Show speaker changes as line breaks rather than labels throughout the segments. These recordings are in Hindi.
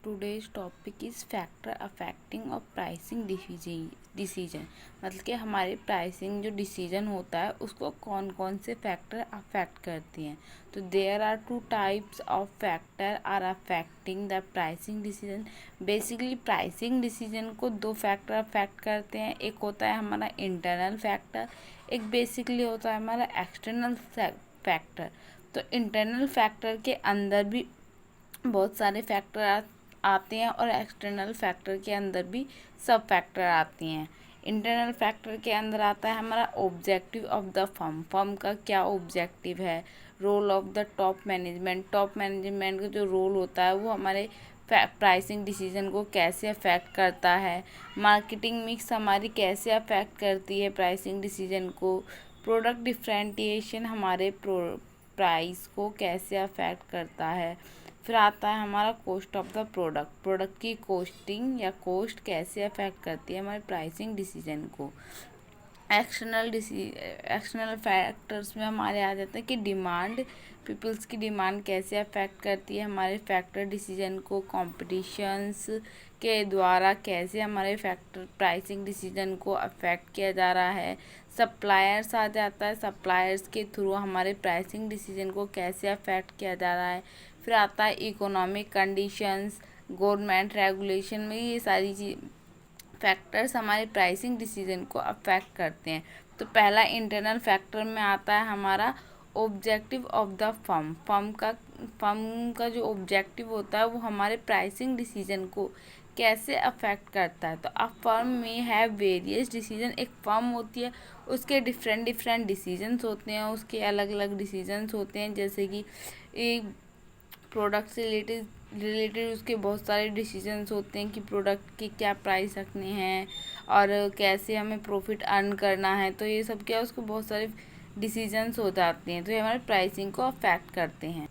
today's topic is factor affecting of pricing decision। मतलब कि हमारे प्राइसिंग जो डिसीजन होता है उसको कौन कौन से फैक्टर अफेक्ट करती हैं। तो there are two types of factor are affecting the pricing decision. Basically pricing decision को दो फैक्टर अफेक्ट करते हैं। एक होता है हमारा इंटरनल फैक्टर, एक बेसिकली होता है हमारा एक्सटर्नल फैक्टर। तो इंटरनल फैक्टर के अंदर भी बहुत सारे फैक्टर आते हैं और एक्सटर्नल फैक्टर के अंदर भी सब फैक्टर आती हैं। इंटरनल फैक्टर के अंदर आता है हमारा ऑब्जेक्टिव ऑफ द फर्म का क्या ऑब्जेक्टिव है। Role of the top management का जो रोल होता है वो हमारे प्राइसिंग डिसीजन को कैसे अफेक्ट करता है। मार्केटिंग मिक्स हमारी कैसे अफेक्ट करती है प्राइसिंग डिसीजन को। प्रोडक्ट डिफरेंटिएशन हमारे प्राइस को कैसे अफेक्ट करता है। फिर आता है हमारा कॉस्ट ऑफ द प्रोडक्ट की कॉस्टिंग या कॉस्ट कैसे अफेक्ट करती है हमारे प्राइसिंग डिसीजन को। एक्सटर्नल फैक्टर्स में हमारे आ जाता है कि डिमांड, पीपल्स की डिमांड कैसे अफेक्ट करती है हमारे फैक्टर डिसीजन को। कॉम्पिटिशन्स के द्वारा कैसे हमारे फैक्टर प्राइसिंग डिसीजन को अफेक्ट किया जा रहा है। सप्लायर्स आ जाता है, सप्लायर्स के थ्रू हमारे प्राइसिंग डिसीजन को कैसे अफेक्ट किया जा रहा है। फिर आता है इकोनॉमिक कंडीशंस, गवर्नमेंट रेगुलेशन में ये सारी फैक्टर्स हमारे प्राइसिंग डिसीजन को अफेक्ट करते हैं। तो पहला इंटरनल फैक्टर में आता है हमारा ऑब्जेक्टिव ऑफ द फर्म का जो ऑब्जेक्टिव होता है वो हमारे प्राइसिंग डिसीजन को कैसे अफेक्ट करता है। तो अ फर्म में हैव वेरियस डिसीजन, एक फर्म होती है उसके डिफरेंट डिसीजंस होते हैं, उसके अलग अलग डिसीजंस होते हैं। जैसे कि एक प्रोडक्ट से रिलेटेड उसके बहुत सारे डिसीजंस होते हैं कि प्रोडक्ट के क्या प्राइस रखने हैं और कैसे हमें प्रॉफिट अर्न करना है। तो ये सब क्या उसको बहुत सारे डिसीजंस हो जाते हैं, तो ये हमारे प्राइसिंग को अफेक्ट करते हैं।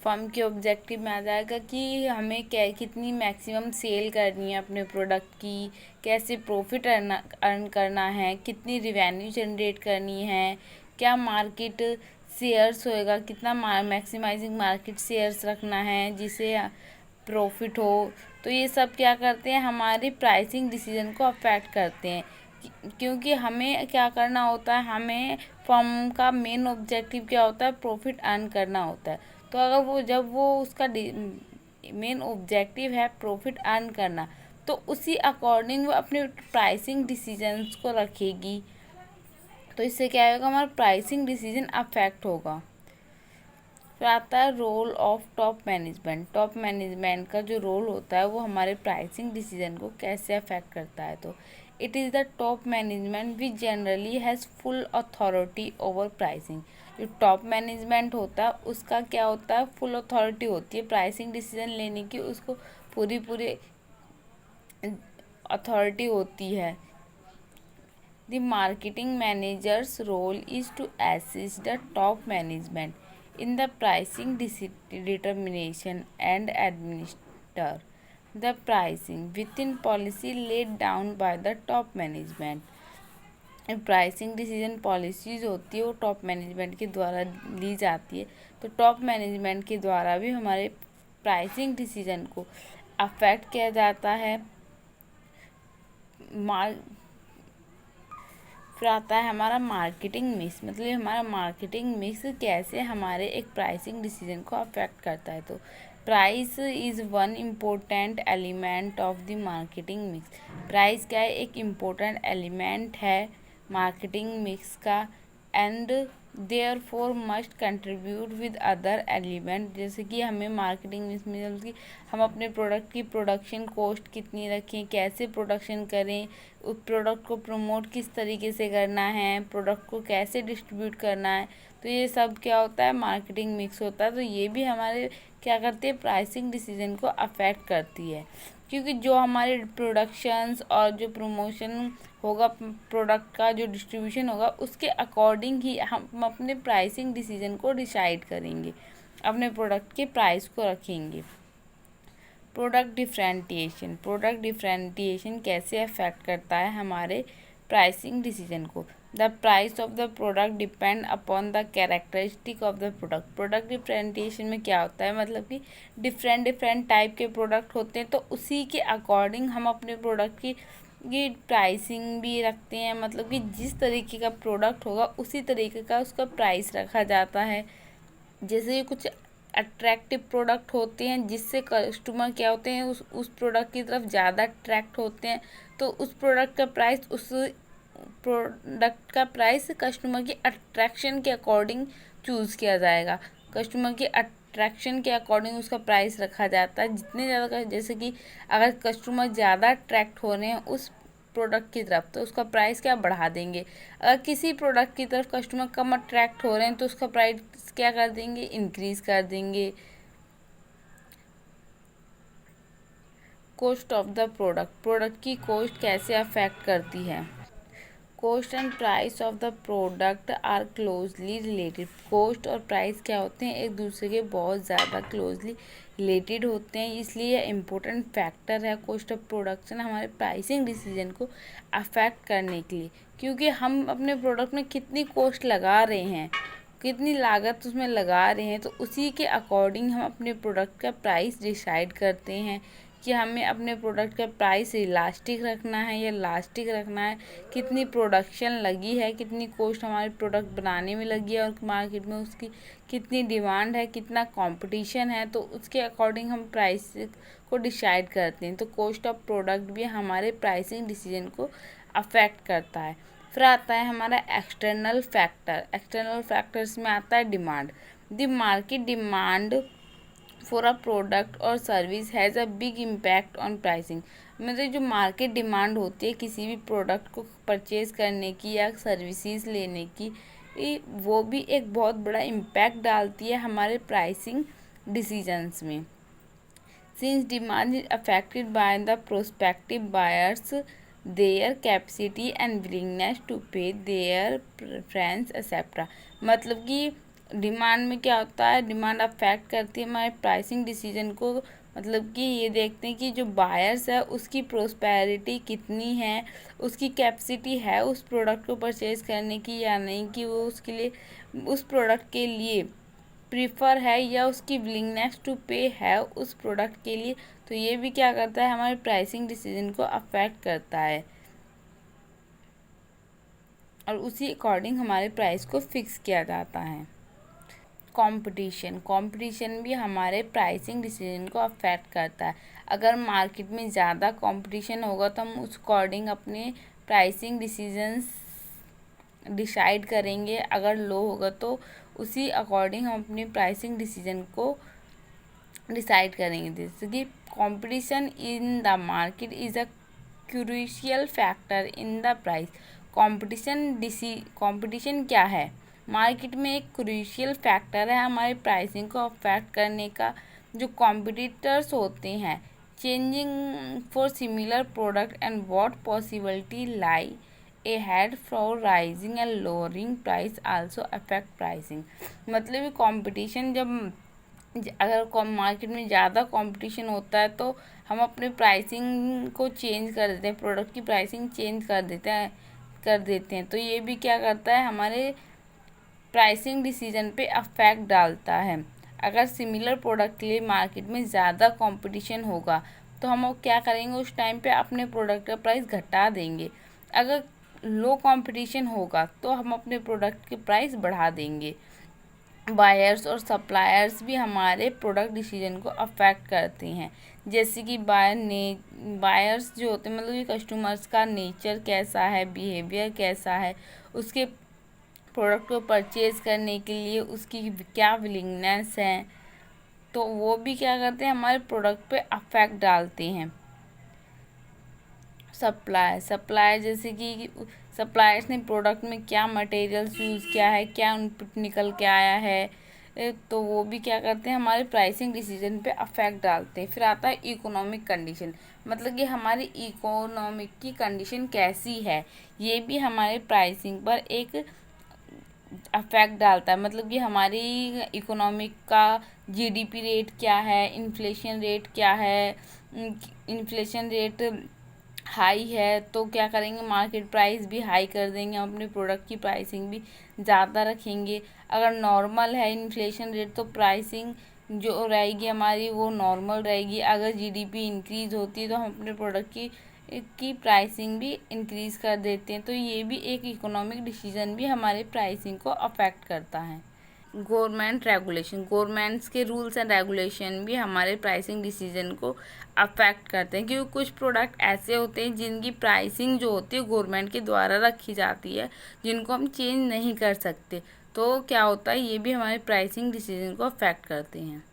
फर्म के ऑब्जेक्टिव में आ जाएगा कि हमें क्या कितनी मैक्सिमम सेल करनी है अपने प्रोडक्ट की, कैसे प्रॉफिट अर्न करना है, कितनी रिवेन्यू जनरेट करनी है, क्या मार्केट शेयर्स होएगा, कितना मैक्सिमाइजिंग मार्केट शेयर्स रखना है जिससे प्रॉफिट हो। तो ये सब क्या करते हैं हमारी प्राइसिंग डिसीजन को अफेक्ट करते हैं, क्योंकि हमें क्या करना होता है, हमें फर्म का मेन ऑब्जेक्टिव क्या होता है, प्रॉफिट अर्न करना होता है। तो अगर जब वो उसका मेन ऑब्जेक्टिव है प्रॉफिट अर्न करना, तो उसी अकॉर्डिंग वो अपने प्राइसिंग डिसीजंस को रखेगी। तो इससे क्या होगा, हमारा प्राइसिंग डिसीजन अफेक्ट होगा। फिर आता है रोल ऑफ टॉप मैनेजमेंट का जो रोल होता है वो हमारे प्राइसिंग डिसीजन को कैसे अफेक्ट करता है। तो it is the top management which generally has full authority over pricing. जो टॉप मैनेजमेंट होता है उसका क्या होता है, फुल अथॉरिटी होती है प्राइसिंग डिसीजन लेने की, उसको पूरी अथॉरिटी होती है। The marketing manager's role is to assist the top management in the pricing determination and administer the pricing within policy laid down by the top management। Pricing decision policies होती है वो टॉप मैनेजमेंट के द्वारा ली जाती है। तो टॉप मैनेजमेंट के द्वारा भी हमारे प्राइसिंग डिसीजन को अफेक्ट किया जाता है। फिर आता है हमारा मार्केटिंग मिक्स, मतलब हमारा मार्केटिंग मिक्स कैसे हमारे एक प्राइसिंग डिसीजन को अफेक्ट करता है। तो price is one important element of the marketing mix. Price क्या है, एक इम्पोर्टेंट एलिमेंट है मार्केटिंग मिक्स का। And therefore must contribute with other element. जैसे कि हमें मार्केटिंग मिक्स में कि हम अपने प्रोडक्ट की प्रोडक्शन कॉस्ट कितनी रखें, कैसे प्रोडक्शन करें, उस प्रोडक्ट को प्रमोट किस तरीके से करना है, प्रोडक्ट को कैसे डिस्ट्रीब्यूट करना है। तो ये सब क्या होता है, मार्केटिंग मिक्स होता है। तो ये भी हमारे क्या करती है, प्राइसिंग डिसीजन को अफेक्ट करती है, क्योंकि जो हमारे प्रोडक्शंस और जो प्रमोशन होगा प्रोडक्ट का, जो डिस्ट्रीब्यूशन होगा, उसके अकॉर्डिंग ही हम अपने प्राइसिंग डिसीजन को डिसाइड करेंगे, अपने प्रोडक्ट के प्राइस को रखेंगे। प्रोडक्ट डिफरेंटिएशन कैसे अफेक्ट करता है हमारे प्राइसिंग डिसीजन को। The price of the product depend upon the characteristic of the product. Product differentiation में क्या होता है, मतलब कि डिफरेंट टाइप के प्रोडक्ट होते हैं, तो उसी के अकॉर्डिंग हम अपने प्रोडक्ट की प्राइसिंग भी रखते हैं। मतलब कि जिस तरीके का प्रोडक्ट होगा उसी तरीके का उसका प्राइस रखा जाता है। जैसे कुछ अट्रैक्टिव प्रोडक्ट होते हैं जिससे कस्टमर क्या होते हैं उस प्रोडक्ट की तरफ ज़्यादा अट्रैक्ट होते हैं, तो उस प्रोडक्ट का प्राइस कस्टमर की अट्रैक्शन के अकॉर्डिंग चूज़ किया जाएगा। कस्टमर की अट्रैक्शन के अकॉर्डिंग उसका प्राइस रखा जाता है। जितने ज़्यादा, जैसे कि अगर कस्टमर ज़्यादा अट्रैक्ट हो रहे हैं उस प्रोडक्ट की तरफ तो उसका प्राइस क्या बढ़ा देंगे। अगर किसी प्रोडक्ट की तरफ कस्टमर कम अट्रैक्ट हो रहे हैं तो उसका प्राइस क्या कर देंगे, इंक्रीज कर देंगे। Cost of the product, product की कॉस्ट कैसे अफेक्ट करती है। Cost and price of the product are closely related. Cost और प्राइस क्या होते हैं, एक दूसरे के बहुत ज़्यादा क्लोजली रिलेटेड होते हैं, इसलिए यह इम्पोर्टेंट फैक्टर है कॉस्ट ऑफ प्रोडक्शन हमारे प्राइसिंग डिसीजन को अफेक्ट करने के लिए। क्योंकि हम अपने प्रोडक्ट में कितनी कॉस्ट लगा रहे हैं, कितनी लागत उसमें लगा रहे हैं, तो उसी के अकॉर्डिंग हम अपने प्रोडक्ट का प्राइस डिसाइड करते हैं कि हमें अपने प्रोडक्ट का प्राइस इलास्टिक रखना है या लास्टिक रखना है, कितनी प्रोडक्शन लगी है, कितनी कॉस्ट हमारे प्रोडक्ट बनाने में लगी है और मार्केट में उसकी कितनी डिमांड है, कितना कंपटीशन है, तो उसके अकॉर्डिंग हम प्राइस को डिसाइड करते हैं। तो कॉस्ट ऑफ प्रोडक्ट भी हमारे प्राइसिंग डिसीजन को अफेक्ट करता है। फिर आता है हमारा एक्सटर्नल फैक्टर। एक्सटर्नल फैक्टर्स में आता है demand. The market demand for a product और service has a big impact on pricing. मतलब जो मार्केट डिमांड होती है किसी भी प्रोडक्ट को परचेज़ करने की या सर्विसेज लेने की, वो भी एक बहुत बड़ा इम्पैक्ट डालती है हमारे प्राइसिंग डिसीजंस में। Since demand is affected by the prospective buyers, their capacity and willingness to pay, their preference etcetera. मतलब कि डिमांड में क्या होता है, डिमांड अफेक्ट करती है हमारे प्राइसिंग डिसीजन को। मतलब कि ये देखते हैं कि जो बायर्स है उसकी प्रोस्पेरिटी कितनी है, उसकी कैपेसिटी है उस प्रोडक्ट को परचेज़ करने की या नहीं, कि वो उसके लिए उस प्रोडक्ट के लिए प्रीफर है या उसकी विलिंगनेस टू पे है उस प्रोडक्ट के लिए। तो ये भी क्या करता है, हमारे प्राइसिंग डिसीजन को अफेक्ट करता है और उसी अकॉर्डिंग हमारे प्राइस को फिक्स किया जाता है। कंपटीशन भी हमारे प्राइसिंग डिसीजन को अफेक्ट करता है। अगर मार्केट में ज़्यादा कंपटीशन होगा तो हम उस अकॉर्डिंग अपने प्राइसिंग डिसीजंस डिसाइड करेंगे। अगर लो होगा तो उसी अकॉर्डिंग हम अपनी प्राइसिंग डिसीजन को डिसाइड करेंगे। जैसे कि competition in the market is a crucial factor in the price. Competition क्या है, मार्केट में एक क्रूशियल फैक्टर है हमारे प्राइसिंग को अफेक्ट करने का। जो कॉम्पिटिटर्स होते हैं changing for similar product and what possibility lie ahead for rising and lowering price also affect pricing। मतलब ये कंपटीशन अगर मार्केट में ज़्यादा कंपटीशन होता है तो हम अपने प्राइसिंग को चेंज कर देते हैं, प्रोडक्ट की प्राइसिंग चेंज कर देते हैं। तो ये भी क्या करता है, हमारे प्राइसिंग डिसीजन पे अफेक्ट डालता है। अगर सिमिलर प्रोडक्ट के लिए मार्केट में ज़्यादा कंपटीशन होगा तो हम क्या करेंगे, उस टाइम पे अपने प्रोडक्ट का प्राइस घटा देंगे। अगर लो कंपटीशन होगा तो हम अपने प्रोडक्ट के प्राइस बढ़ा देंगे। बायर्स और सप्लायर्स भी हमारे प्रोडक्ट डिसीजन को अफेक्ट करते हैं। जैसे कि बायर्स जो होते हैं, मतलब कि कस्टमर्स का नेचर कैसा है, बिहेवियर कैसा है, उसके प्रोडक्ट को परचेज़ करने के लिए उसकी क्या विलिंगनेस है, तो वो भी क्या करते हैं, हमारे प्रोडक्ट पे अफेक्ट डालते हैं। सप्लाई जैसे कि सप्लायर्स ने प्रोडक्ट में क्या मटेरियल्स यूज़ किया है, क्या इनपुट निकल के आया है, तो वो भी क्या करते हैं, हमारे प्राइसिंग डिसीजन पे अफेक्ट डालते हैं। फिर आता है इकोनॉमिक कंडीशन। मतलब कि हमारी इकोनॉमिक की कंडीशन कैसी है, ये भी हमारे प्राइसिंग पर एक अफेक्ट डालता है। मतलब कि हमारी इकोनॉमिक का जीडीपी रेट क्या है, इन्फ्लेशन रेट क्या है, इन्फ्लेशन रेट हाई है तो क्या करेंगे, मार्केट प्राइस भी हाई कर देंगे, हम अपने प्रोडक्ट की प्राइसिंग भी ज़्यादा रखेंगे। अगर नॉर्मल है इन्फ्लेशन रेट तो प्राइसिंग जो रहेगी हमारी वो नॉर्मल रहेगी। अगर जीडीपी इंक्रीज़ होती है तो हम अपने प्रोडक्ट की प्राइसिंग भी इंक्रीज़ कर देते हैं। तो ये भी एक इकोनॉमिक डिसीजन भी हमारे प्राइसिंग को अफेक्ट करता है। गवर्नमेंट रेगुलेशन, गवर्नमेंट्स के रूल्स एंड रेगुलेशन भी हमारे प्राइसिंग डिसीजन को अफेक्ट करते हैं, क्योंकि कुछ प्रोडक्ट ऐसे होते हैं जिनकी प्राइसिंग जो होती है गवर्नमेंट के द्वारा रखी जाती है, जिनको हम चेंज नहीं कर सकते। तो क्या होता है, ये भी हमारे प्राइसिंग डिसीजन को अफेक्ट करते हैं।